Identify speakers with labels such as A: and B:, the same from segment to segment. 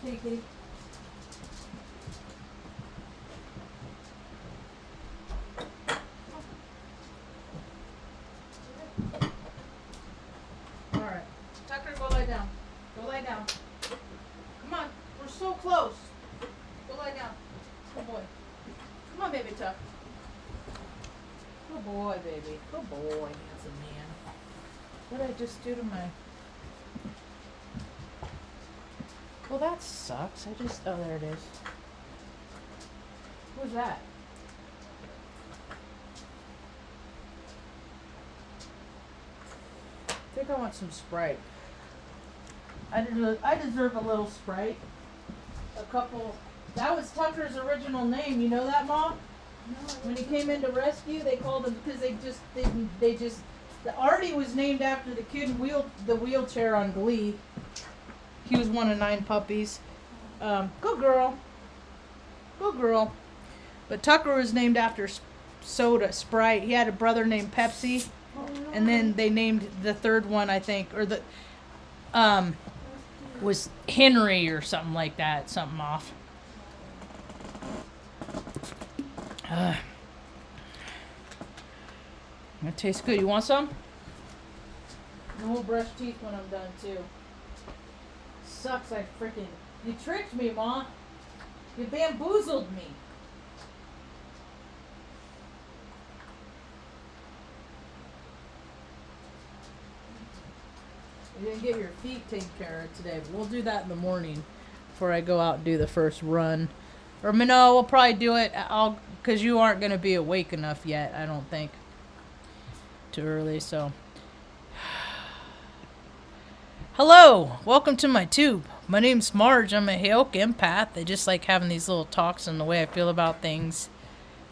A: kitty, kitty. Alright. Tucker, go lie down. Go lie down. Come on. We're so close. Go lie down. Good boy. Come on, baby Tuck. Good boy, baby. Good boy, handsome man. What did I just do to my... Well, that sucks. Oh, there it is. Who's that? I think I want some Sprite. I deserve a little Sprite. A couple. That was Tucker's original name. You know that, Mom? No. When he came in to rescue, they called him because they just. The Artie was named after the kid in the wheelchair on Glee. He was one of 9 puppies. Good girl. Good girl. But Tucker was named after soda, Sprite. He had a brother named Pepsi. And then they named the third one, I think, or the was Henry or something like that. Something off. That tastes good. You want some? And we'll brush teeth when I'm done too. Sucks, you tricked me, Ma. You bamboozled me. You didn't get your feet taken care of today, but we'll do that in the morning before I go out and do the first run. Or no, we'll probably do it because you aren't going to be awake enough yet, I don't think. Too early, so. Hello, welcome to my tube. My name's Marge. I'm a Heoka empath. I just like having these little talks and the way I feel about things.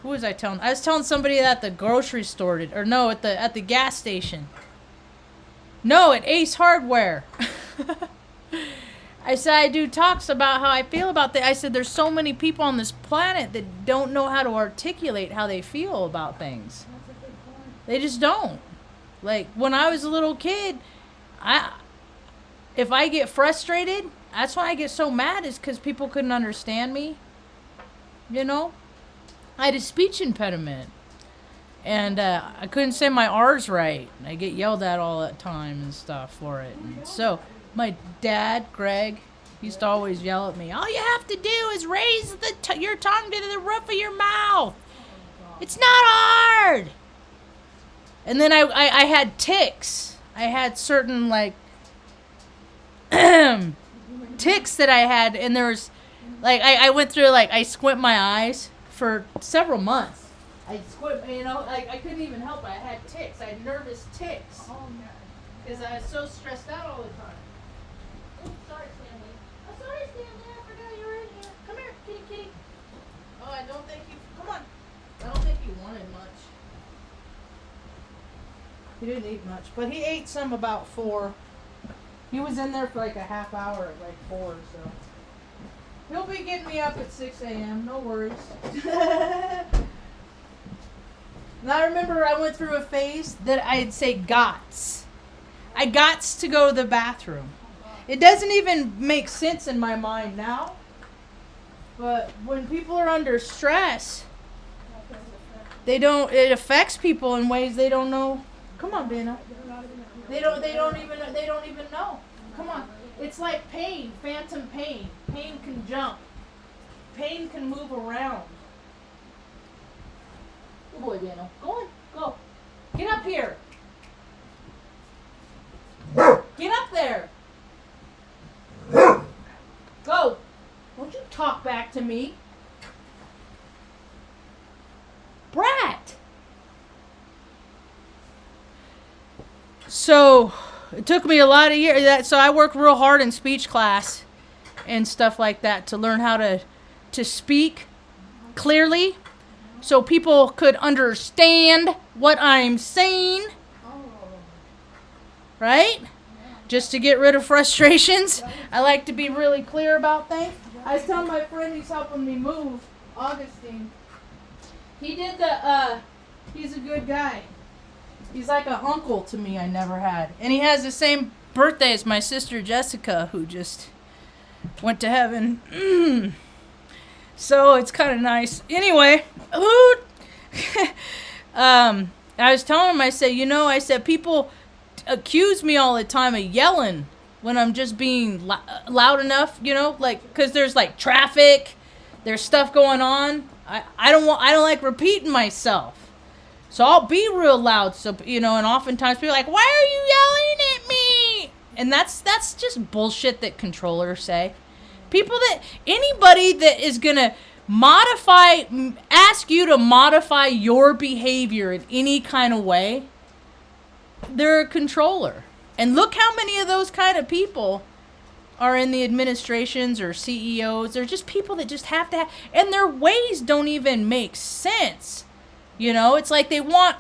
A: Who was I telling? I was telling somebody at the grocery store, at the gas station. No, at Ace Hardware. I said I do talks about how I feel about that. I said there's so many people on this planet that don't know how to articulate how they feel about things. They just don't. Like when I was a little kid, if I get frustrated, that's why I get so mad, is because people couldn't understand me. You know? I had a speech impediment. And I couldn't say my R's right. I get yelled at all the time and stuff for it. And so my dad, Greg, used to always yell at me. All you have to do is raise your tongue to the roof of your mouth. It's not hard. And then I had tics. I had certain tics that I had, and there was I went through I squint my eyes for several months. I squint, I couldn't even help it. I had tics. I had nervous tics. Oh, no. Because I was so stressed out all the time. Oh, sorry, Stanley. Oh, sorry, Stanley. I forgot you were in here. Come here, kitty, kitty. Oh, I don't think you... Come on. I don't think you wanted much. He didn't eat much. But he ate some about 4. He was in there for a half hour at 4, so... He'll be getting me up at 6 a.m. No worries. And I remember I went through a phase that I'd say gots. I gots to go to the bathroom. It doesn't even make sense in my mind now. But when people are under stress, it affects people in ways they don't know. Come on, Dana. They don't even know. Come on. It's like pain, phantom pain. Pain can jump. Pain can move around. Good boy, Daniel. Go on. Go. Get up here. Get up there. Go. Don't you talk back to me. Brat. So, it took me a lot of years. So I worked real hard in speech class and stuff like that to learn how to speak clearly, so people could understand what I'm saying. Right? Just to get rid of frustrations. I like to be really clear about things. I was telling my friend who's helping me move, Augustine. He's a good guy. He's like an uncle to me I never had. And he has the same birthday as my sister Jessica, who just went to heaven. So it's kind of nice. Anyway, I was telling him, I said, people accuse me all the time of yelling when I'm just being loud enough, because there's like traffic, there's stuff going on. I don't like repeating myself. So I'll be real loud. So, and oftentimes people are like, why are you yelling at me? And that's just bullshit that controllers say. Anybody that is going to ask you to modify your behavior in any kind of way, they're a controller. And look how many of those kind of people are in the administrations or CEOs. They're just people that just have to have, and their ways don't even make sense. It's like they want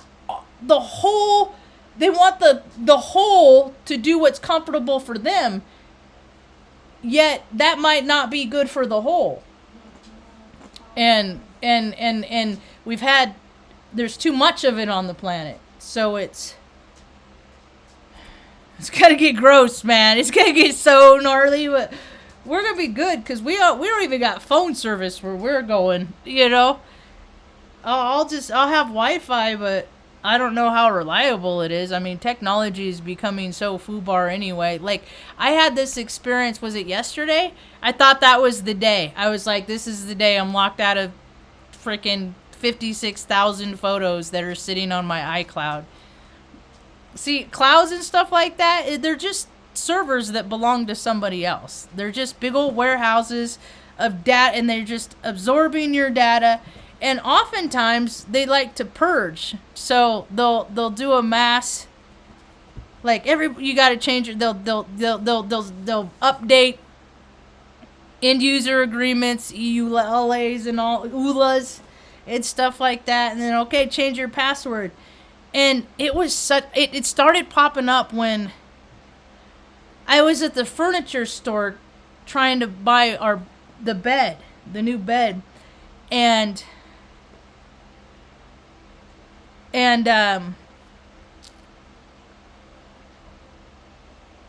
A: the whole to do what's comfortable for them, yet that might not be good for the whole. And there's too much of it on the planet. So it's gonna get gross, man. It's gonna get so gnarly, but we're gonna be good because we don't even got phone service where we're going. I'll have Wi-Fi, but I don't know how reliable it is. I mean, technology is becoming so foobar anyway. Like, I had this experience, was it yesterday? I thought that was the day. I was like, this is the day I'm locked out of freaking 56,000 photos that are sitting on my iCloud. See, clouds and stuff like that, they're just servers that belong to somebody else. They're just big old warehouses of data, and they're just absorbing your data. And oftentimes they like to purge, so they'll do a mass, like you got to change it. They'll update end user agreements, EULAs and all ULAs and stuff like that, and then change your password. And it started popping up when I was at the furniture store trying to buy the new bed, and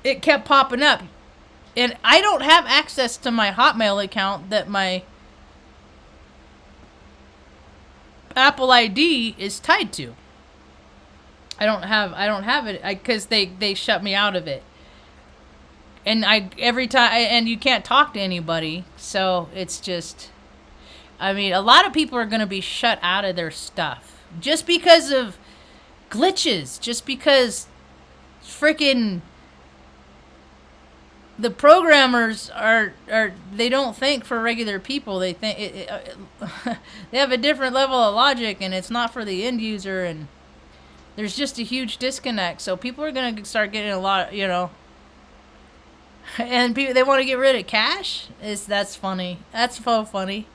A: it kept popping up. And I don't have access to my Hotmail account that my Apple ID is tied to. I don't have it because they shut me out of it. And every time, and you can't talk to anybody, so it's just, I mean, a lot of people are going to be shut out of their stuff just because of glitches, just because freaking the programmers are they don't think for regular people. They think they have a different level of logic, and it's not for the end user, and there's just a huge disconnect. So people are going to start getting a lot, and they want to get rid of cash. That's funny. That's so funny.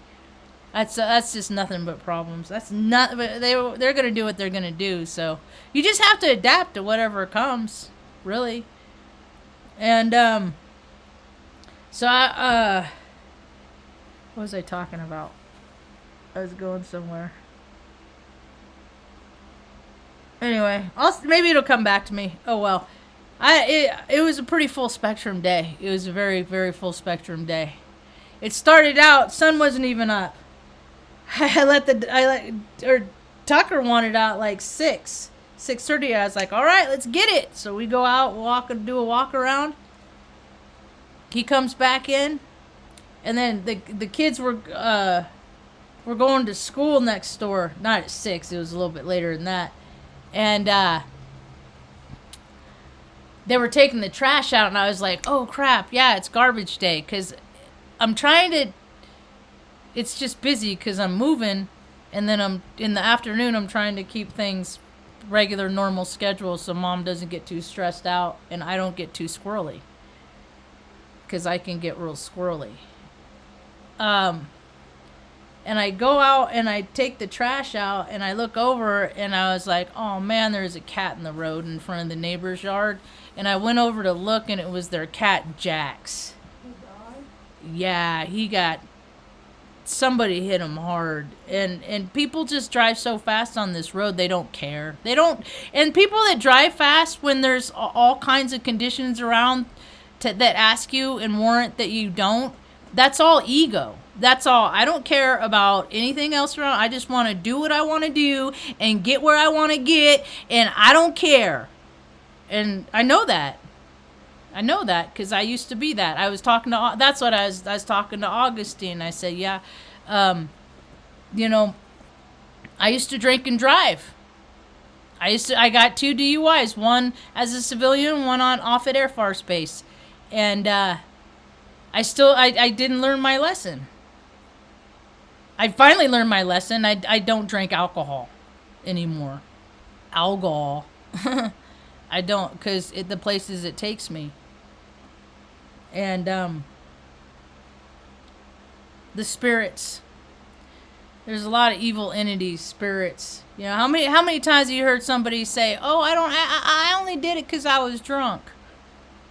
A: That's just nothing but problems. That's not. They're gonna do what they're gonna do. So you just have to adapt to whatever comes, really. And so what was I talking about? I was going somewhere. Anyway, maybe it'll come back to me. Oh well. It was a pretty full spectrum day. It was a very, very full spectrum day. It started out, sun wasn't even up. Tucker wanted out like 6:30. I was like, all right, let's get it. So we go out, do a walk around. He comes back in, and then the kids were going to school next door. Not at 6. It was a little bit later than that, and they were taking the trash out, and I was like, oh crap, yeah, it's garbage day, because I'm trying to. It's just busy because I'm moving, and then I'm in the afternoon. I'm trying to keep things regular, normal schedule, so Mom doesn't get too stressed out, and I don't get too squirrely, because I can get real squirrely. And I go out and I take the trash out, and I look over, and I was like, oh man, there's a cat in the road in front of the neighbor's yard, and I went over to look, and it was their cat Jax. He died? Yeah, he got. Somebody hit him hard, and people just drive so fast on this road, they don't care. And people that drive fast when there's all kinds of conditions around,
B: that ask you and warrant that you don't, that's all ego. That's all. I don't care about anything else around. I just want to do what I want to do and get where I want to get, and I don't care. And I know that. I know that because I used to be that. I was talking to, that's what I was talking to Augustine. I said, yeah, you know, I used to drink and drive. I got 2 DUIs, one as a civilian, one on off at Air Force Base. And I didn't learn my lesson. I finally learned my lesson. I don't drink alcohol anymore. Alcohol. I don't, because the places it takes me. And the spirits. There's a lot of evil entities, spirits. You know, how many times have you heard somebody say, "Oh, I only did it because I was drunk."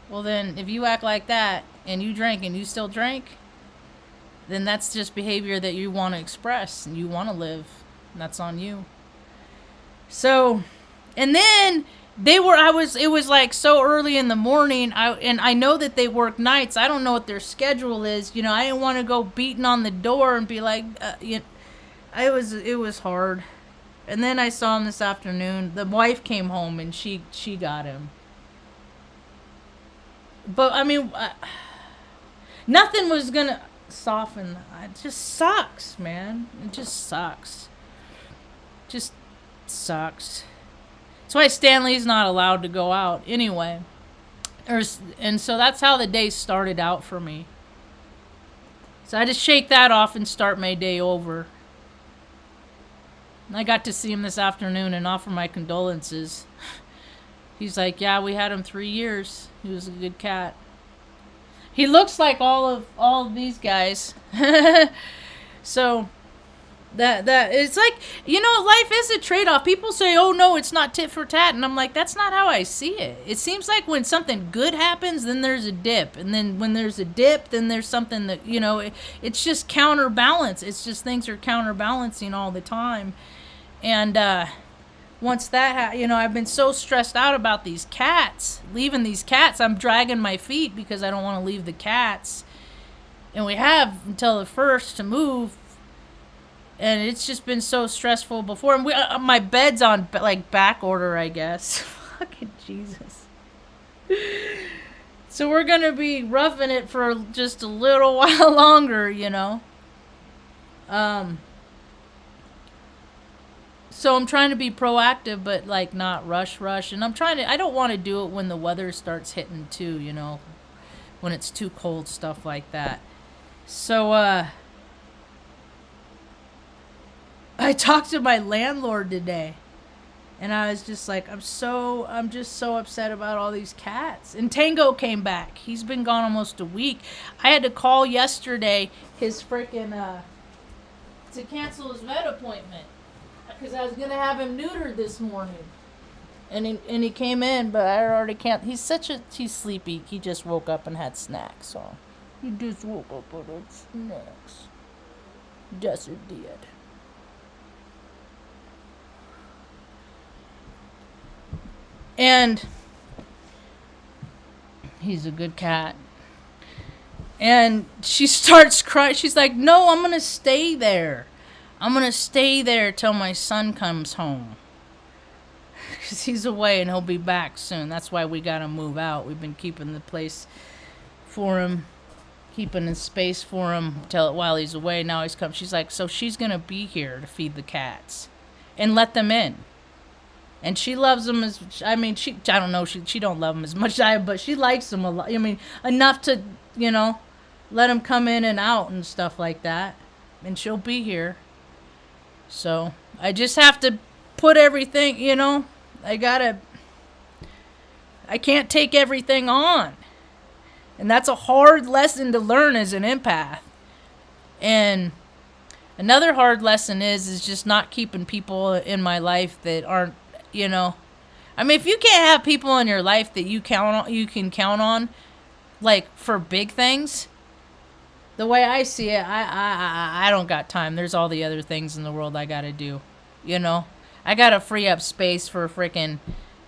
B: Well, then, if you act like that and you drink and you still drink, then that's just behavior that you want to express and you want to live. And that's on you. So, and then it was like so early in the morning. I know that they work nights. I don't know what their schedule is. You know, I didn't want to go beating on the door and be like, it was hard. And then I saw him this afternoon. The wife came home and she got him. But I mean, nothing was gonna soften. It just sucks, man. It just sucks. Just sucks. That's why Stanley's not allowed to go out anyway. And so that's how the day started out for me. So I just shake that off and start my day over. I got to see him this afternoon and offer my condolences. He's like, yeah, we had him 3 years. He was a good cat. He looks like all of these guys. So that it's like, you know, life is a trade-off. People say, oh no, it's not tit for tat, and I'm like, that's not how I see it. It seems like when something good happens, then there's a dip, and then when there's a dip, then there's something that, you know, it's just counterbalance. It's just things are counterbalancing all the time. And once that you know, I've been so stressed out about these cats, leaving these cats. I'm dragging my feet because I don't want to leave the cats, and we have until the 1st to move. And it's just been so stressful before. And my bed's on like back order, I guess. Fucking Jesus. So we're gonna be roughing it for just a little while longer, you know. So I'm trying to be proactive, but like not rush. And I don't want to do it when the weather starts hitting too, you know, when it's too cold, stuff like that. So, I talked to my landlord today, and I was just like, I'm just so upset about all these cats. And Tango came back. He's been gone almost a week. I had to call yesterday his freaking, to cancel his vet appointment, because I was going to have him neutered this morning. And he came in, but I already can't. He's sleepy. He just woke up and had snacks, so. He just woke up and had snacks. Yes, he did. And he's a good cat. And she starts crying. She's like, no, I'm going to stay there. I'm going to stay there till my son comes home. Because he's away and he'll be back soon. That's why we got to move out. We've been keeping the place for him. Keeping the space for him while he's away. Now he's come. She's like, so she's going to be here to feed the cats. And let them in. And she loves them I don't know, she don't love them as much as I, but she likes them a lot. I mean, enough to, you know, let them come in and out and stuff like that. And she'll be here. So, I just have to put everything, you know, I can't take everything on. And that's a hard lesson to learn as an empath. And another hard lesson is just not keeping people in my life that aren't, you know, I mean, if you can't have people in your life that you can count on, like for big things, the way I see it, I don't got time. There's all the other things in the world I got to do, you know. I got to free up space for freaking,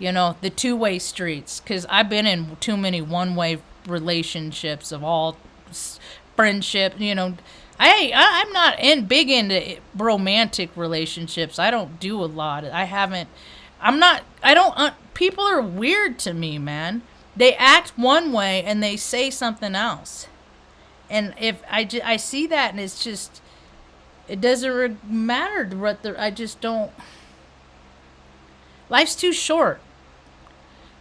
B: You know, the two-way streets. Because I've been in too many one-way relationships of all friendship. You know, I'm not big into romantic relationships. I don't do a lot. People are weird to me, man. They act one way and they say something else. And if I see that, and it's just, it doesn't matter what I just don't. Life's too short.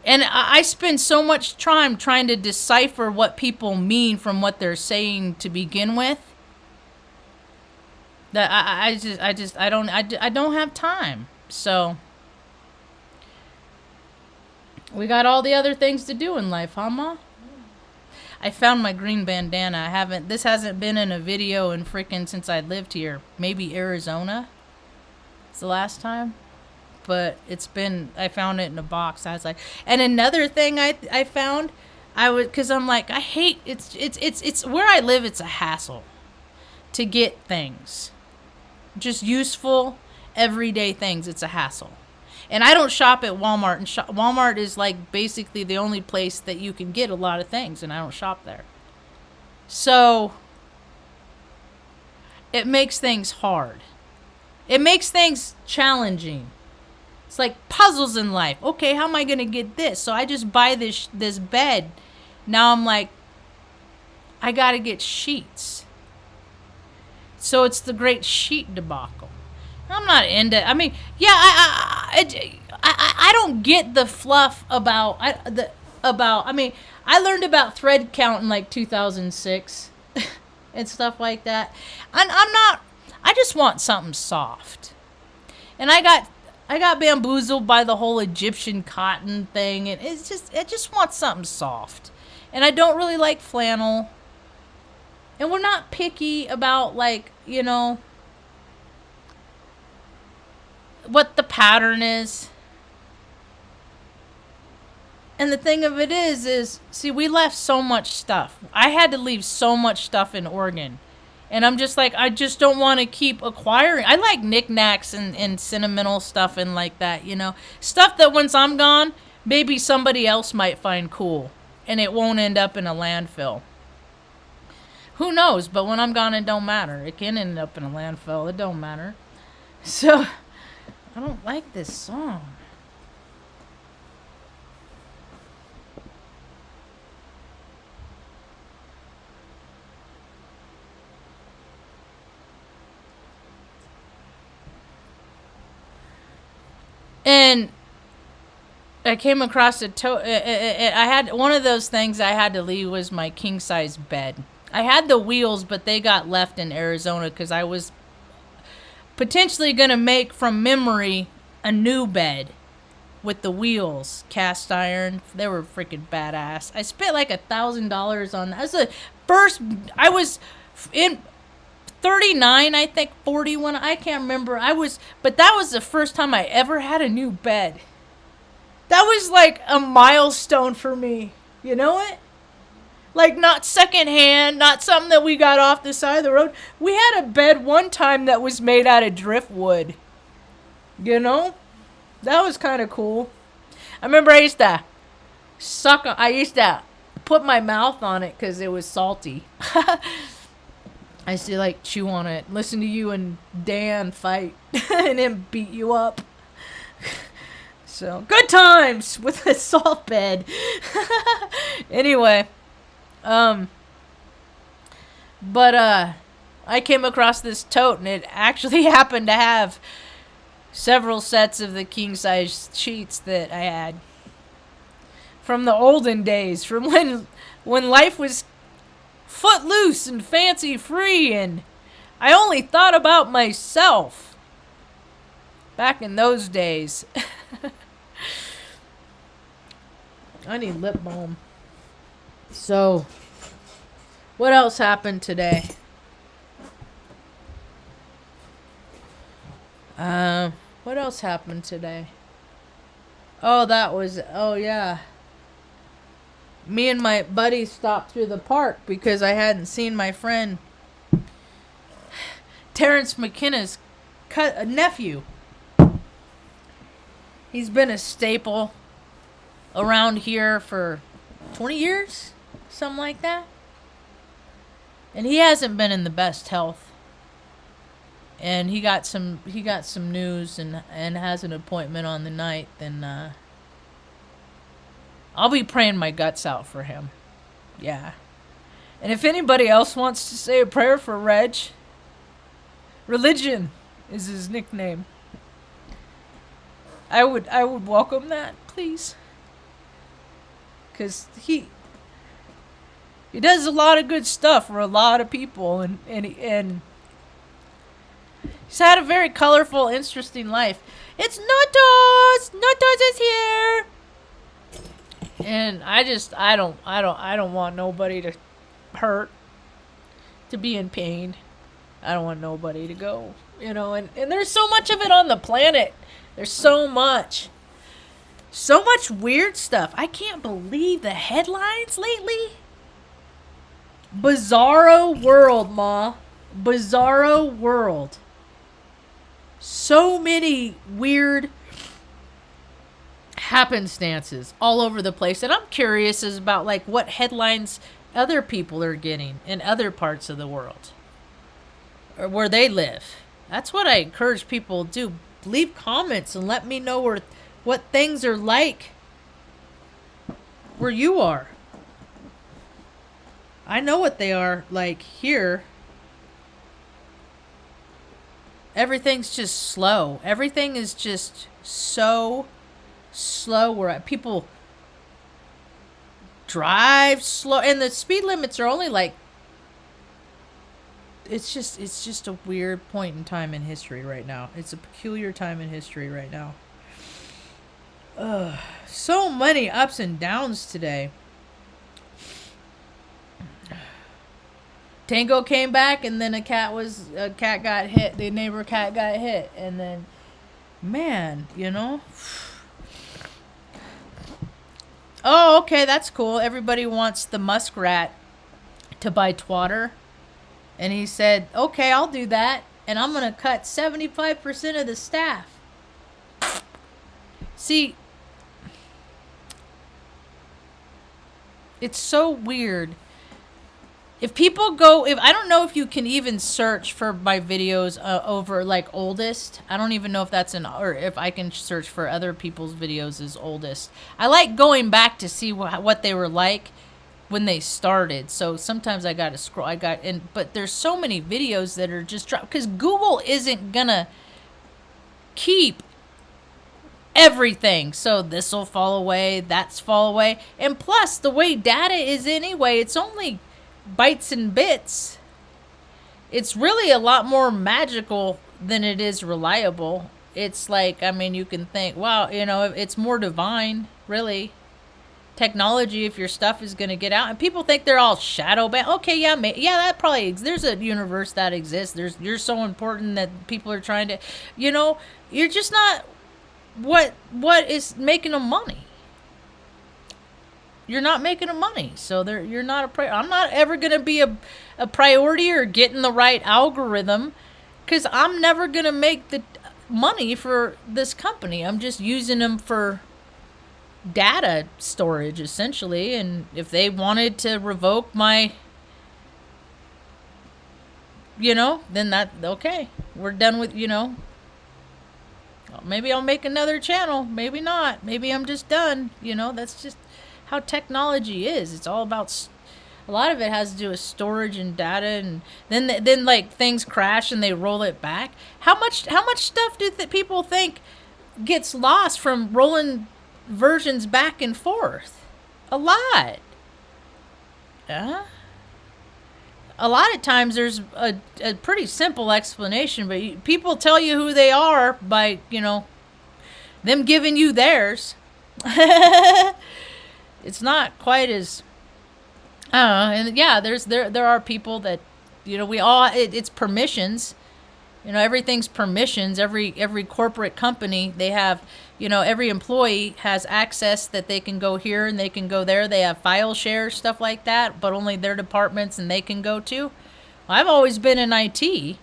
B: And I spend so much time trying to decipher what people mean from what they're saying to begin with, that I don't have time. So we got all the other things to do in life, huh, Ma? I found my green bandana. This hasn't been in a video in freaking since I lived here. Maybe Arizona. It's the last time. But I found it in a box. I was like, and another thing I found, cause I'm like, I hate, it's where I live. It's a hassle to get things, just useful, everyday things. It's a hassle. And I don't shop at Walmart, and Walmart is like basically the only place that you can get a lot of things, and I don't shop there. So it makes things hard. It makes things challenging. It's like puzzles in life. Okay, how am I going to get this? So I just buy this bed. Now I'm like, I got to get sheets. So it's the great sheet debacle. I'm not into. I mean, yeah, I don't get the fluff about. I mean, I learned about thread count in like 2006 and stuff like that. I'm not. I just want something soft, and I got bamboozled by the whole Egyptian cotton thing, and I just want something soft, and I don't really like flannel. And we're not picky about, like, you know, what the pattern is. And the thing of it is, see, we left so much stuff. I had to leave so much stuff in Oregon. And I'm just like, I just don't want to keep acquiring. I like knickknacks and sentimental stuff and like that, you know. Stuff that once I'm gone, maybe somebody else might find cool. And it won't end up in a landfill. Who knows? But when I'm gone, it don't matter. It can end up in a landfill. It don't matter. So, I don't like this song. And I came across I had one of those things I had to leave was my king size bed. I had the wheels, but they got left in Arizona because I was potentially going to make from memory a new bed with the wheels, cast iron. They were freaking badass. I spent like $1,000 on that. That's the first. I was in 39, I think 41. I can't remember. But that was the first time I ever had a new bed. That was like a milestone for me. You know it? Like, not secondhand, not something that we got off the side of the road. We had a bed one time that was made out of driftwood. You know? That was kind of cool. I remember I used to put my mouth on it because it was salty. I used to, like, chew on it, listen to you and Dan fight, and then beat you up. So, good times with a salt bed. Anyway. I came across this tote, and it actually happened to have several sets of the king size sheets that I had from the olden days, from when life was footloose and fancy free, and I only thought about myself back in those days. I need lip balm. So, what else happened today? What else happened today? Oh yeah. Me and my buddy stopped through the park because I hadn't seen my friend Terrence McKenna's nephew. He's been a staple around here for 20 years, something like that. And he hasn't been in the best health. And he got some news and has an appointment on the 9th, and I'll be praying my guts out for him. Yeah. And if anybody else wants to say a prayer for Reg, Religion is his nickname. I would welcome that, please. 'Cause he does a lot of good stuff for a lot of people, and he's had a very colorful, interesting life. It's Notos! Notos is here! And I don't want nobody to hurt, to be in pain. I don't want nobody to go, and there's so much of it on the planet. There's so much weird stuff. I can't believe the headlines lately. Bizarro world, Ma. Bizarro world. So many weird happenstances all over the place. And I'm curious about like what headlines other people are getting in other parts of the world. Or where they live. That's what I encourage people to do. Leave comments and let me know what things are like where you are. I know what they are like here. Everything's just slow. Everything is just so slow where people drive slow, and the speed limits are only like, it's just a weird point in time in history right now. It's a peculiar time in history right now. So many ups and downs today. Tango came back, and then a cat got hit. The neighbor cat got hit, and then, man, Oh, okay, that's cool. Everybody wants the muskrat to buy twatter. And he said, okay, I'll do that. And I'm going to cut 75% of the staff. See, it's so weird. If people I don't know if you can even search for my videos over like oldest. I don't even know if that's or if I can search for other people's videos as oldest. I like going back to see what they were like when they started. So sometimes I got to scroll. But there's so many videos that are just dropped because Google isn't gonna keep everything. So this will fall away, that's fall away, and plus the way data is anyway, it's only bytes and bits. It's really a lot more magical than it is reliable. It's like, you can think, wow, it's more divine, really. Technology, if your stuff is going to get out, and people think they're all shadow banned. Okay, yeah, that probably there's a universe that exists. You're so important that people are trying to, you're just not what is making them money. You're not making them money, so you're not I'm not ever going to be a priority or getting the right algorithm, because I'm never going to make the money for this company. I'm just using them for data storage, essentially. And if they wanted to revoke my, then that, okay, we're done with, maybe I'll make another channel, maybe not, maybe I'm just done. That's just how technology is. It's all about, a lot of it has to do with storage and data, and then like things crash and they roll it back. How much stuff do people think gets lost from rolling versions back and forth? A lot. A lot of times there's a pretty simple explanation, but people tell you who they are by, them giving you theirs. It's not quite as, and yeah, there are people that, we all, it's permissions. Everything's permissions. Every corporate company, they have, every employee has access that they can go here and they can go there. They have file shares, stuff like that, but only their departments and they can go to. I've always been in IT.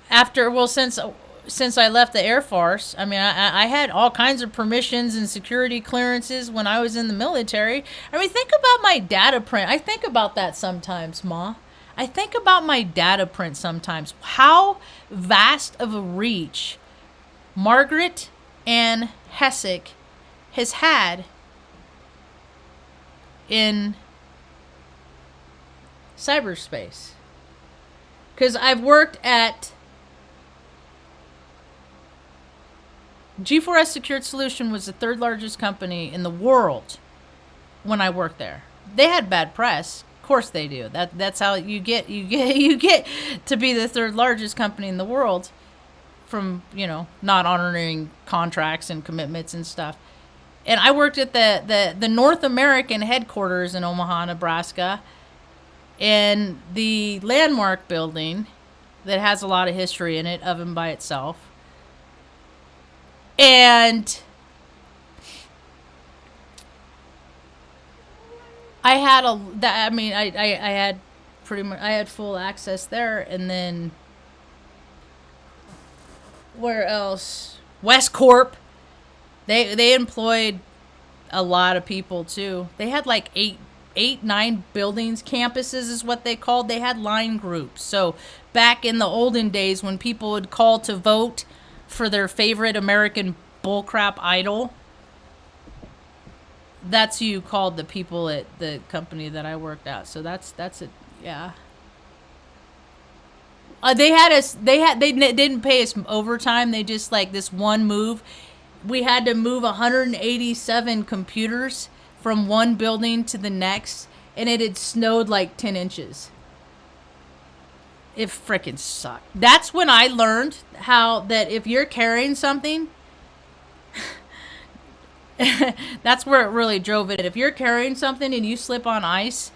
B: Since since I left the Air Force. I mean, I had all kinds of permissions and security clearances when I was in the military. I mean, think about my data print. I think about that sometimes, Ma. I think about my data print sometimes. How vast of a reach Margaret Ann Hessick has had in cyberspace. Because I've worked at G4S Secured Solution was the third largest company in the world when I worked there. They had bad press. Of course they do. That's how you get to be the third largest company in the world from, not honoring contracts and commitments and stuff. And I worked at the North American headquarters in Omaha, Nebraska, in the Landmark building that has a lot of history in it of and by itself. And I had I had pretty much, I had full access there. And then where else? West Corp. They employed a lot of people too. They had like 9 buildings. Campuses is what they called. They had line groups. So back in the olden days when people would call to vote for their favorite American bullcrap idol, that's who you called the people at the company that I worked at. So that's it. Yeah. They didn't pay us overtime. They just, like, this one move. We had to move 187 computers from one building to the next, and it had snowed like 10 inches. It frickin' sucked. That's when I learned how that if you're carrying something, that's where it really drove it. If you're carrying something and you slip on ice,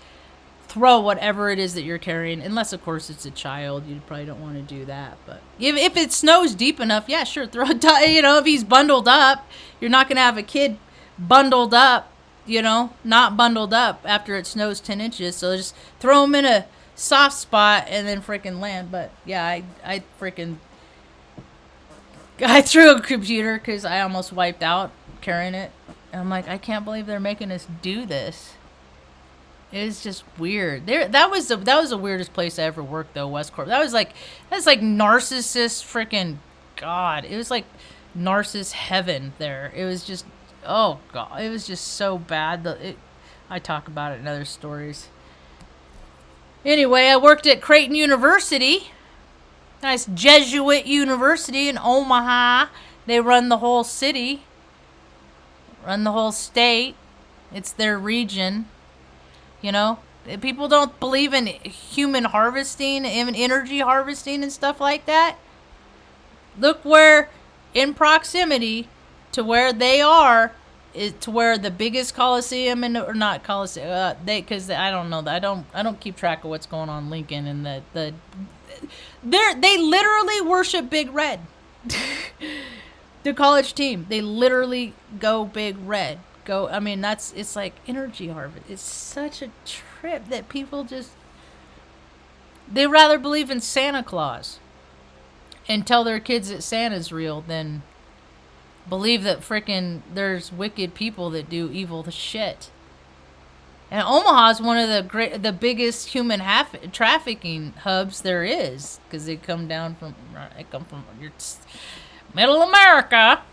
B: throw whatever it is that you're carrying. Unless, of course, it's a child. You probably don't want to do that. But if it snows deep enough, yeah, sure, throw it. If he's bundled up, you're not going to have a kid bundled up, not bundled up after it snows 10 inches. So just throw him in a soft spot and then freaking land. But yeah, I threw a computer because I almost wiped out carrying it. And I'm like, I can't believe they're making us do this. It was just weird. That was the weirdest place I ever worked, though. West Corp. That's like narcissist freaking God. It was like narcissist heaven there. It was just, oh God, it was just so bad. I talk about it in other stories. Anyway, I worked at Creighton University, nice Jesuit university in Omaha. They run the whole city, run the whole state. It's their region. People don't believe in human harvesting, in energy harvesting and stuff like that. Look where, in proximity to where they are, is to where the biggest Coliseum or not Coliseum, because I don't know that I don't keep track of what's going on in Lincoln and they literally worship Big Red. The college team, they literally go Big Red. It's like energy harvest. It's such a trip that people they rather believe in Santa Claus and tell their kids that Santa's real than believe that frickin' there's wicked people that do evil shit. And Omaha's one of the biggest human trafficking hubs there is, because they come from your middle America.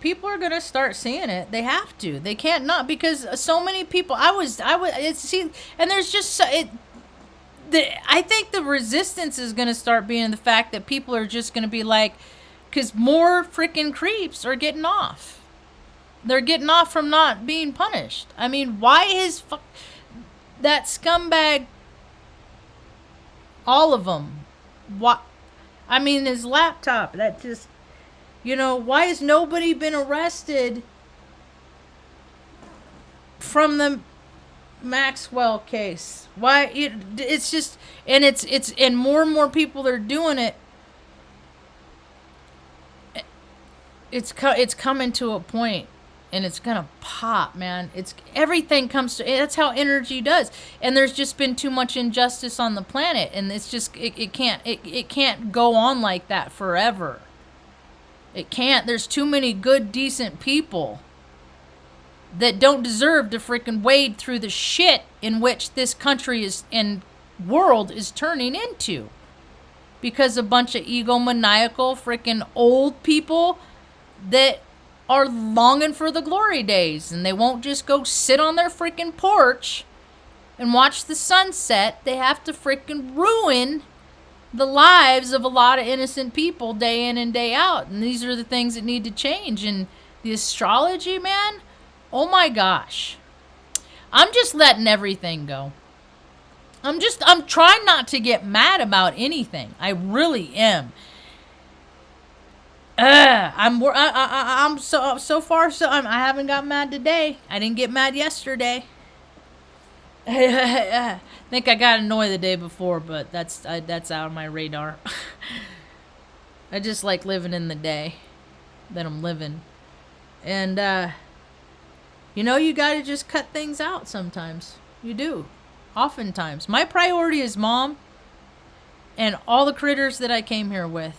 B: People are gonna start seeing it. They have to. They can't not, because so many people. And there's just I think the resistance is gonna start being the fact that people are just gonna be like, because more freaking creeps are getting off. They're getting off from not being punished. I mean, why is that scumbag? All of them. What? I mean, his laptop. That just. Why has nobody been arrested from the Maxwell case? Why? It's just, and more and more people are doing it. It's coming to a point and it's gonna pop, man. It's everything comes to, that's how energy does. And there's just been too much injustice on the planet, and it's just it can't go on like that forever. It can't. There's too many good, decent people that don't deserve to freaking wade through the shit in which this country is and world is turning into, because a bunch of egomaniacal freaking old people that are longing for the glory days, and they won't just go sit on their freaking porch and watch the sunset. They have to freaking ruin the lives of a lot of innocent people day in and day out. And these are the things that need to change. And the astrology, man, oh my gosh. I'm just letting everything go. I'm trying not to get mad about anything. I really am. I'm so far, I haven't got mad today. I didn't get mad yesterday. I think I got annoyed the day before, but that's out of my radar. I just like living in the day that I'm living. And, you gotta just cut things out sometimes. You do. Oftentimes. My priority is Mom and all the critters that I came here with.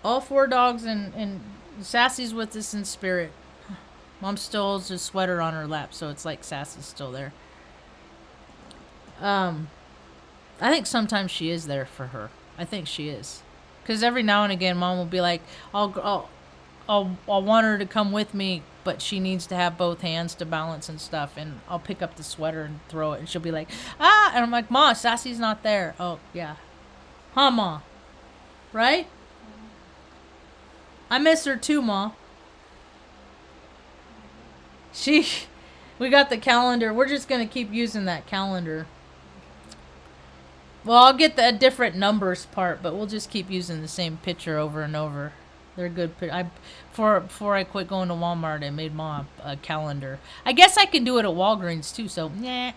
B: All 4 dogs, and Sassy's with us in spirit. Mom still holds a sweater on her lap, so it's like Sassy's still there. I think sometimes she is there for her. I think she is. Because every now and again, Mom will be like, I'll want her to come with me, but she needs to have both hands to balance and stuff. And I'll pick up the sweater and throw it, and she'll be like, ah! And I'm like, Ma, Sassy's not there. Oh, yeah. Huh, Ma? Right? I miss her too, Ma. We got the calendar. We're just going to keep using that calendar. Well, I'll get the different numbers part, but we'll just keep using the same picture over and over. They're good. Before I quit going to Walmart, I made Mom a calendar. I guess I can do it at Walgreens too, so nah.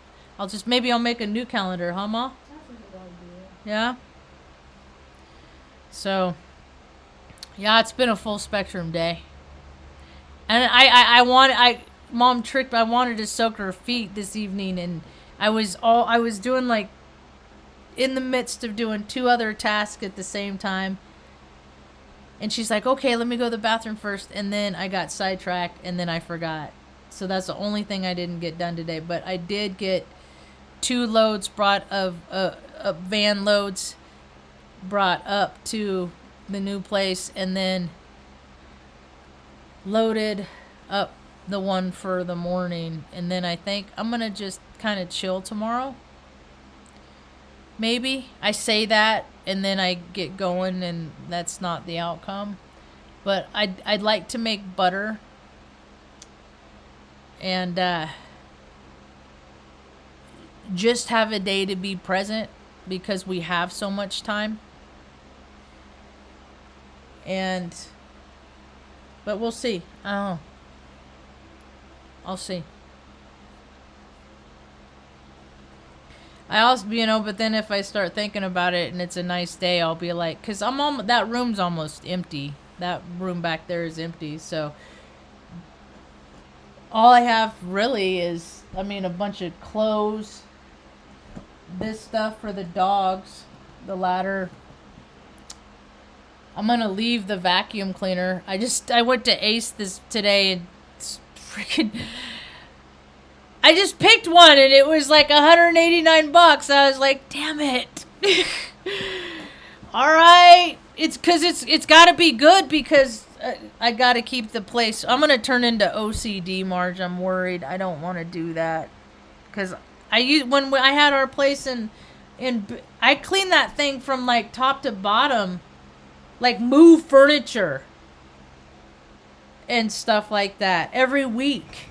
B: Maybe I'll make a new calendar, huh, Ma? Yeah? So, yeah, it's been a full spectrum day. And Mom tricked me. I wanted to soak her feet this evening, and I was doing like in the midst of doing 2 other tasks at the same time. And she's like, okay, let me go to the bathroom first. And then I got sidetracked, and then I forgot. So that's the only thing I didn't get done today. But I did get 2 loads van loads brought up to the new place, and then loaded up the one for the morning. And then I think I'm going to just kind of chill tomorrow. Maybe. I say that, and then I get going, and that's not the outcome. But I'd like to make butter. And just have a day to be present, because we have so much time. But we'll see. I don't know. I'll see. I also, but then if I start thinking about it and it's a nice day, I'll be like, because that room's almost empty. That room back there is empty. So all I have really is, a bunch of clothes, this stuff for the dogs, the ladder. I'm going to leave the vacuum cleaner. I went to Ace today, and it's freaking, I just picked one, and it was like $189. I was like, damn it. All right. It's got to be good, because I got to keep the place. I'm going to turn into OCD, Marge. I'm worried. I don't want to do that. Because when I had our place in I cleaned that thing from like top to bottom, like move furniture and stuff like that every week.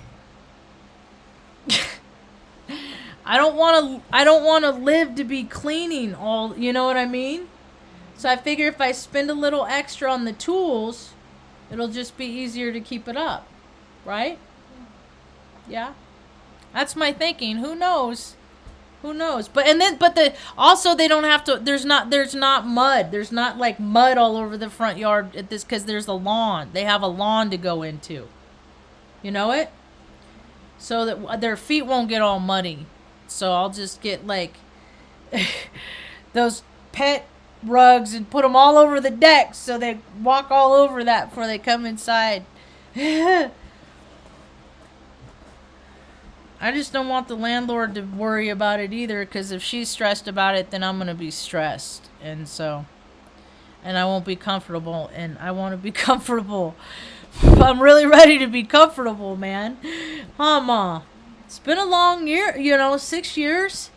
B: I don't want to live to be cleaning all, you know what I mean? So I figure if I spend a little extra on the tools, it'll just be easier to keep it up. Right? Yeah. That's my thinking. Who knows? Who knows? But they don't have to. There's not mud. There's not like mud all over the front yard at this because there's a lawn. They have a lawn to go into. You know it? So that their feet won't get all muddy. So I'll just get like those pet rugs and put them all over the deck so they walk all over that before they come inside. I just don't want the landlord to worry about it either, because if she's stressed about it, then I'm going to be stressed. And I won't be comfortable, and I want to be comfortable. I'm really ready to be comfortable, man. Huh, Ma? It's been a long year, 6 years.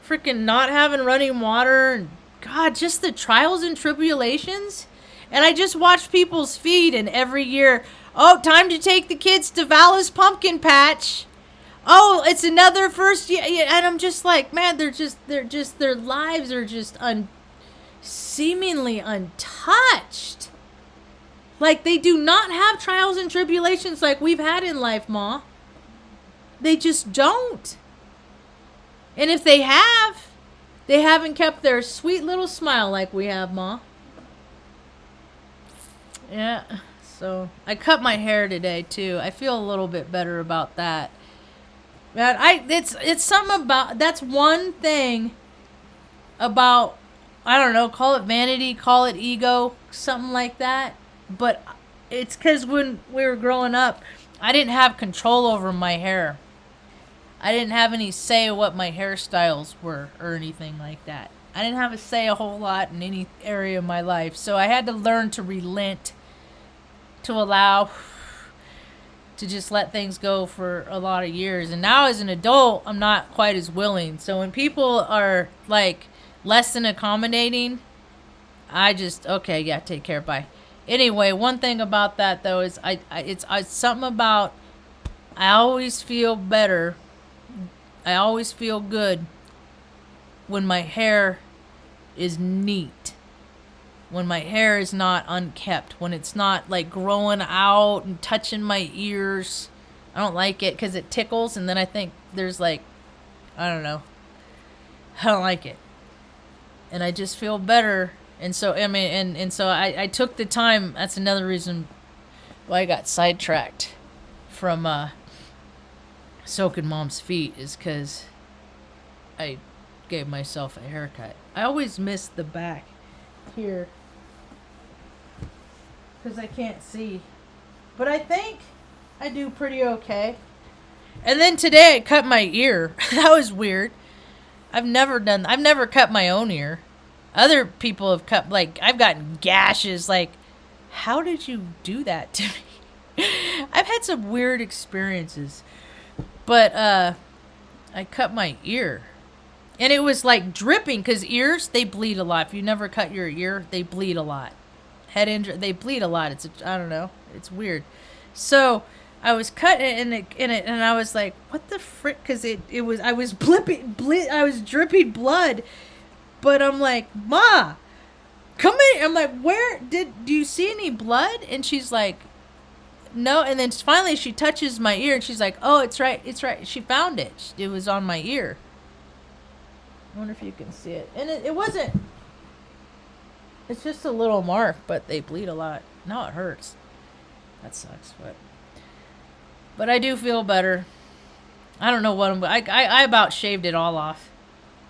B: Freaking not having running water, and God, just the trials and tribulations. And I just watch people's feed, and every year, oh, time to take the kids to Vallis Pumpkin Patch. Oh, it's another first year, and I'm just like, man, their lives are just seemingly untouched. Like, they do not have trials and tribulations like we've had in life, Ma. They just don't. And if they haven't kept their sweet little smile like we have, Ma. Yeah, so I cut my hair today, too. I feel a little bit better about that. Man, it's something about, that's one thing about, I don't know, call it vanity, call it ego, something like that. But it's because when we were growing up, I didn't have control over my hair. I didn't have any say of what my hairstyles were or anything like that. I didn't have a say a whole lot in any area of my life. So I had to learn to relent, to allow, to just let things go for a lot of years. And now as an adult, I'm not quite as willing. So when people are like less than accommodating, I just, okay, yeah, take care, bye. Anyway, one thing about that though is it's something about, I always feel better. I always feel good when my hair is neat. When my hair is not unkept, when it's not like growing out and touching my ears. I don't like it because it tickles, and then I think there's like, I don't know. I don't like it. And I just feel better. And so, I mean, and so I took the time. That's another reason why I got sidetracked from soaking Mom's feet, is because I gave myself a haircut. I always miss the back here because I can't see. But I think I do pretty okay. And then today I cut my ear. That was weird. I've never cut my own ear. Other people have cut, like, I've gotten gashes. Like, how did you do that to me? I've had some weird experiences. But I cut my ear. And it was like dripping, because ears, they bleed a lot. If you never cut your ear, they bleed a lot. Head injury, they bleed a lot. I don't know. It's weird. So I was cutting it in it, and I was like, what the frick? Because I was dripping blood. But I'm like, Ma, come in. I'm like, do you see any blood? And she's like, no. And then finally she touches my ear, and she's like, oh, it's right. She found it. It was on my ear. I wonder if you can see it. And it wasn't. It's just a little mark, but they bleed a lot. Now it hurts. That sucks, but I do feel better. I don't know what I about shaved it all off.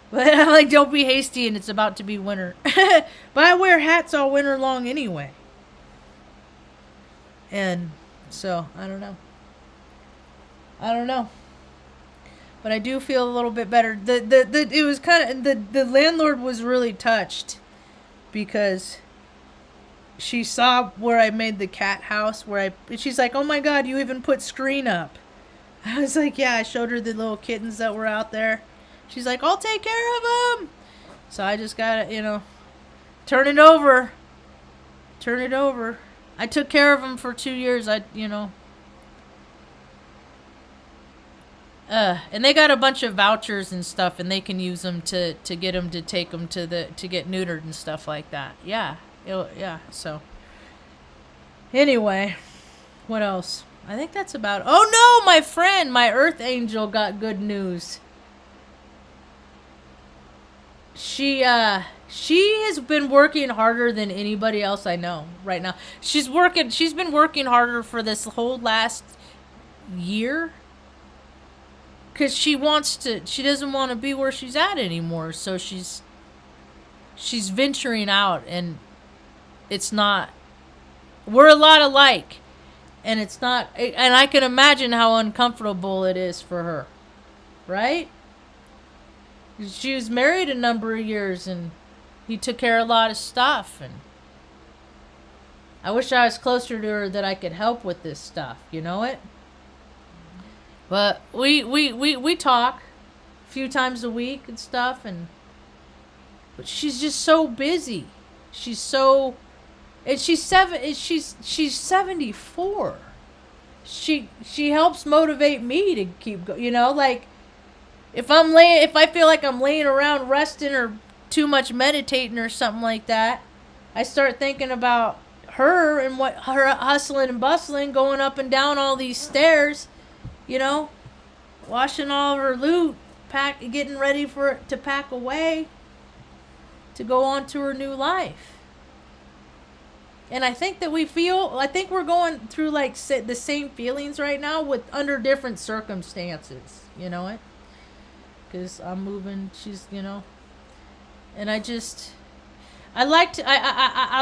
B: But I'm like, don't be hasty, and it's about to be winter. But I wear hats all winter long anyway. And so, I don't know. But I do feel a little bit better. It was kind of, the landlord was really touched, because she saw where I made the cat house, she's like, oh my God, you even put screen up. I was like, yeah, I showed her the little kittens that were out there. She's like, I'll take care of them. So I just gotta, turn it over. I took care of them for 2 years. And they got a bunch of vouchers and stuff, and they can use them to get them to take them to get neutered and stuff like that. Yeah. So anyway, what else? I think that's about it. Oh no, my friend, my earth angel got good news. she has been working harder than anybody else I know right now. She's been working harder for this whole last year. Cause she doesn't want to be where she's at anymore. So she's venturing out, and it's not, we're a lot alike, and it's not, and I can imagine how uncomfortable it is for her, right? She was married a number of years, and he took care of a lot of stuff, and I wish I was closer to her that I could help with this stuff, you know it? But we talk a few times a week and stuff, but she's just so busy. She's 74. She helps motivate me to keep going, you know, like if I feel like I'm laying around resting or too much meditating or something like that, I start thinking about her and what her hustling and bustling, going up and down all these stairs, you know, washing all of her loot, getting ready for it to pack away to go on to her new life. And I think that we're going through like the same feelings right now with under different circumstances, you know it? Because I'm moving, she's, you know, and I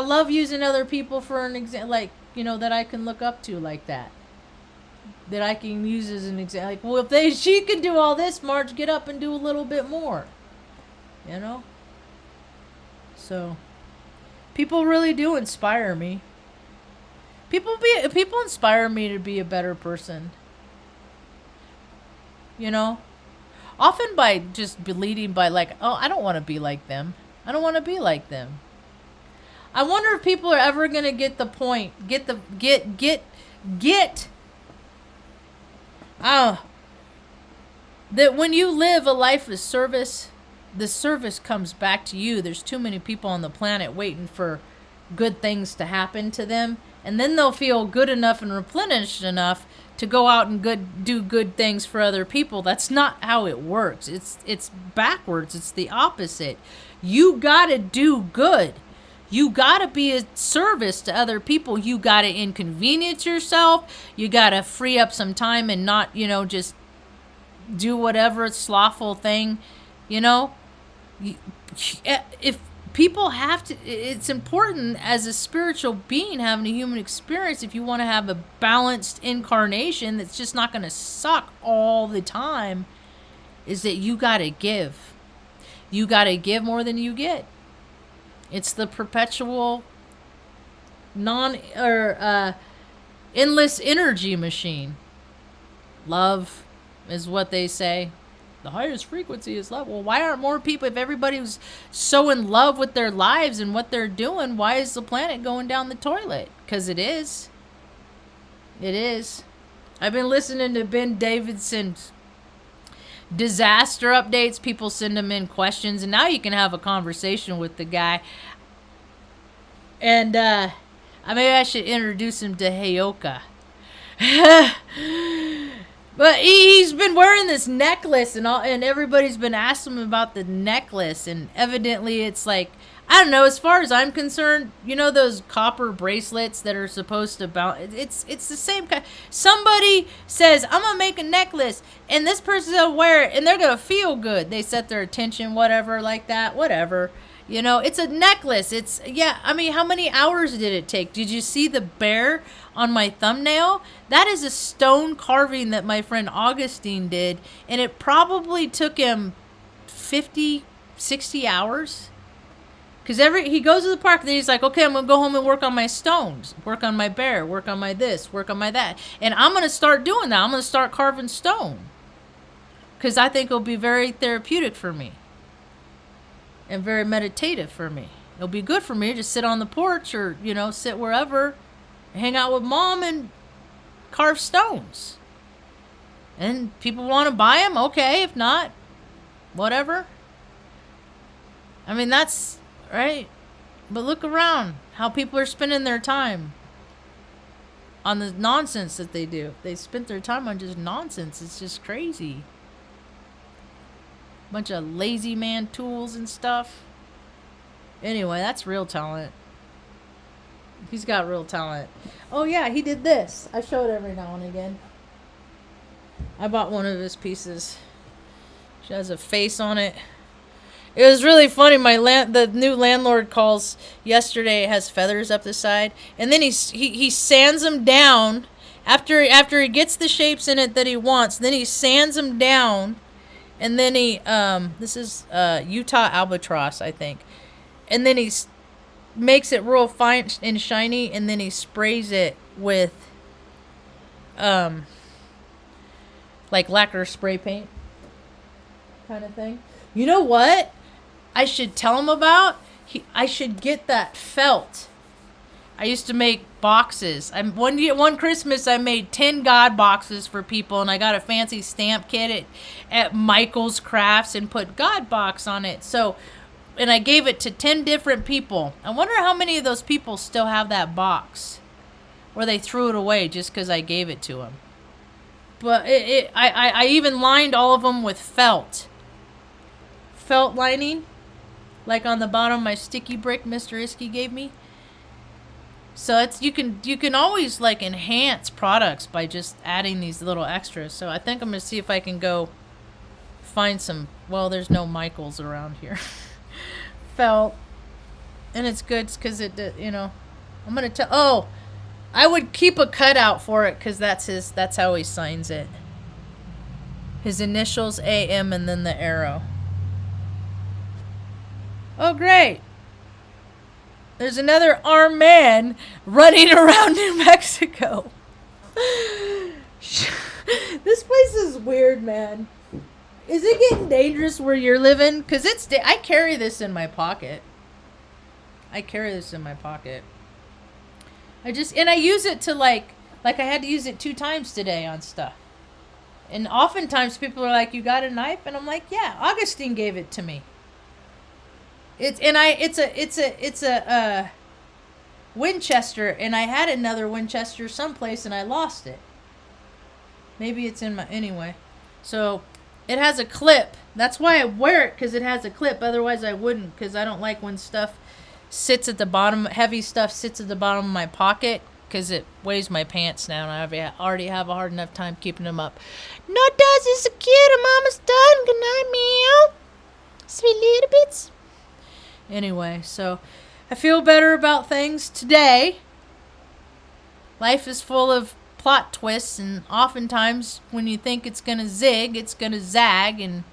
B: love using other people for an example, like, you know, that I can look up to like that I can use as an example. Like, well, if she can do all this, Marge, get up and do a little bit more, you know? So, people really do inspire me. People inspire me to be a better person. You know? Often by just leading by like, oh, I don't want to be like them. I don't want to be like them. I wonder if people are ever going to get the point, that when you live a life of service, the service comes back to you. There's too many people on the planet waiting for good things to happen to them, and then they'll feel good enough and replenished enough to go out and do good things for other people. That's not how it works. It's backwards. It's the opposite. You gotta do good. You gotta be a service to other people. You gotta inconvenience yourself. You gotta free up some time and not, you know, just do whatever slothful thing, you know. If people have to, it's important as a spiritual being having a human experience, if you want to have a balanced incarnation that's just not going to suck all the time, is that you got to give. You got to give more than you get. It's the perpetual endless energy machine. Love is what they say. The highest frequency is love. Well, why aren't more people, if everybody was so in love with their lives and what they're doing, why is the planet going down the toilet? Because it is. It is. I've been listening to Ben Davidson's disaster updates. People send them in questions, and now you can have a conversation with the guy. And maybe I should introduce him to Heyoka. But he's been wearing this necklace, and everybody's been asking him about the necklace, and evidently it's like, I don't know, as far as I'm concerned, you know those copper bracelets that are supposed to bounce, it's the same kind. Somebody says, I'm going to make a necklace, and this person's going to wear it, and they're going to feel good. They set their attention, whatever, like that, whatever. You know, it's a necklace. I mean, how many hours did it take? Did you see the bear on my thumbnail? That is a stone carving that my friend Augustine did, and it probably took him 50, 60 hours. Because he goes to the park, and then he's like, okay, I'm going to go home and work on my stones, work on my bear, work on my this, work on my that. And I'm going to start doing that. I'm going to start carving stone. Because I think it'll be very therapeutic for me. And very meditative for me. It'll be good for me to sit on the porch or, you know, sit wherever, hang out with mom and carve stones. And people want to buy them, okay. If not, whatever. I mean, that's right. But look around how people are spending their time on the nonsense that they do. They spent their time on just nonsense. It's just crazy. Bunch of lazy man tools and stuff. Anyway, that's real talent. He's got real talent. Oh yeah, he did this. I show it every now and again. I bought one of his pieces. She has a face on it. It was really funny. The new landlord calls yesterday. It has feathers up the side, and then he sands them down after he gets the shapes in it that he wants. Then he sands them down, and then he this is Utah albatross, I think, and then he makes it real fine and shiny, and then he sprays it with like lacquer spray paint kind of thing. You know what I should tell him about? I should get that felt. I used to make boxes. One Christmas I made 10 God boxes for people, and I got a fancy stamp kit at Michael's Crafts and put God box on it. So, and I gave it to 10 different people. I wonder how many of those people still have that box, or they threw it away just because I gave it to them. But I even lined all of them with felt lining, like on the bottom of my sticky brick Mr. Iskey gave me. So you can always like enhance products by just adding these little extras. So I think I'm gonna see if I can go find some. Well, there's no Michaels around here. Felt, and it's good because I'm gonna tell. Oh, I would keep a cutout for it because that's how he signs it. His initials AM and then the arrow. Oh, great. There's another armed man running around New Mexico. This place is weird, man. Is it getting dangerous where you're living? Because I carry this in my pocket. I use it to like I had to use it 2 times today on stuff. And oftentimes people are like, "You got a knife?" And I'm like, "Yeah, Augustine gave it to me." It's a Winchester, and I had another Winchester someplace and I lost it. Maybe it's in my anyway. So it has a clip. That's why I wear it, because it has a clip. Otherwise I wouldn't, because I don't like when stuff sits at the bottom. Heavy stuff sits at the bottom of my pocket, because it weighs my pants down. I already have a hard enough time keeping them up. No, Daz is so cute. I'm almost done. Good night, meow. Sweet little bits. Anyway, so I feel better about things today. Life is full of plot twists, and oftentimes when you think it's going to zig, it's going to zag, and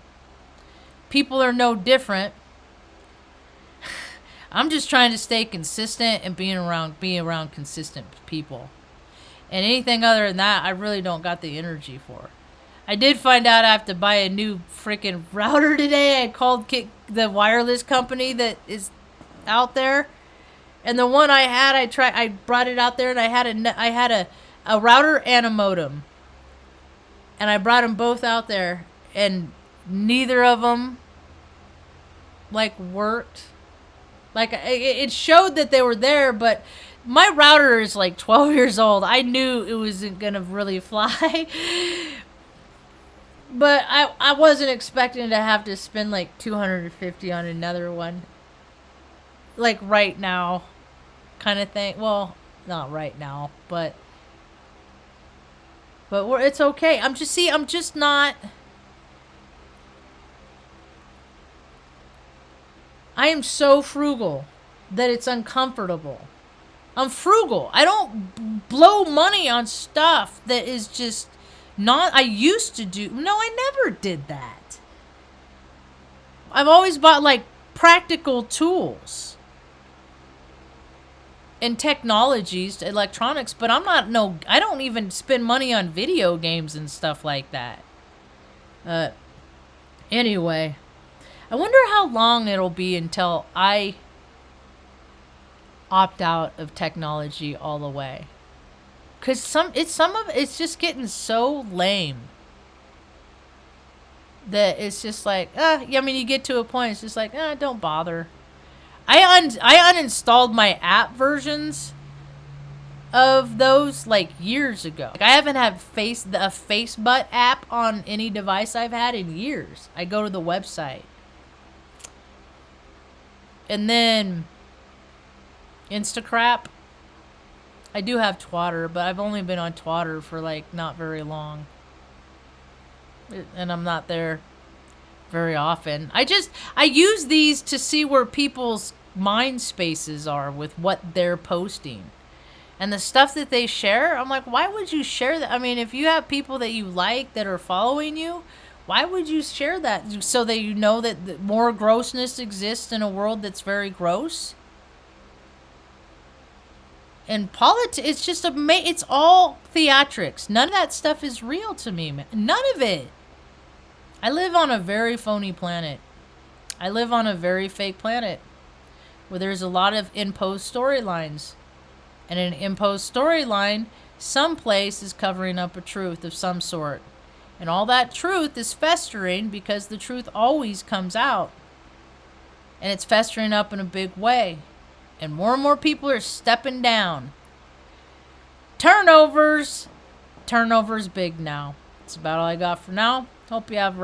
B: people are no different. I'm just trying to stay consistent and being around consistent people. And anything other than that, I really don't got the energy for. I did find out I have to buy a new freaking router today. I called the wireless company that is out there, and the one I had, I brought it out there, and I had a router and a modem, and I brought them both out there, and neither of them worked. It showed that they were there, but my router is 12 years old. I knew it wasn't gonna really fly. But I wasn't expecting to have to spend $250 on another one. Right now kind of thing. Well, not right now, but it's okay. I'm just not. I am so frugal that it's uncomfortable. I'm frugal. I don't blow money on stuff that is just not. I used to do. No, I never did that. I've always bought practical tools and technologies, electronics, but I don't even spend money on video games and stuff like that. Anyway, I wonder how long it'll be until I opt out of technology all the way. Cause it's just getting so lame that it's just you get to a point, it's just don't bother. I uninstalled my app versions of those like years ago. Like, I haven't had a face butt app on any device I've had in years. I go to the website. And then Instacrap. I do have Twitter, but I've only been on Twitter for like not very long. And I'm not there very often. I use these to see where people's mind spaces are with what they're posting. And the stuff that they share, I'm like, why would you share that? I mean, if you have people that you like that are following you, why would you share that? So that you know that more grossness exists in a world that's very gross? And politics, it's just it's all theatrics. None of that stuff is real to me, man. None of it. I live on a very phony planet. I live on a very fake planet where there's a lot of imposed storylines. And an imposed storyline, someplace is covering up a truth of some sort. And all that truth is festering because the truth always comes out. And it's festering up in a big way. And more people are stepping down. Turnovers big now. That's about all I got for now. Hope you have a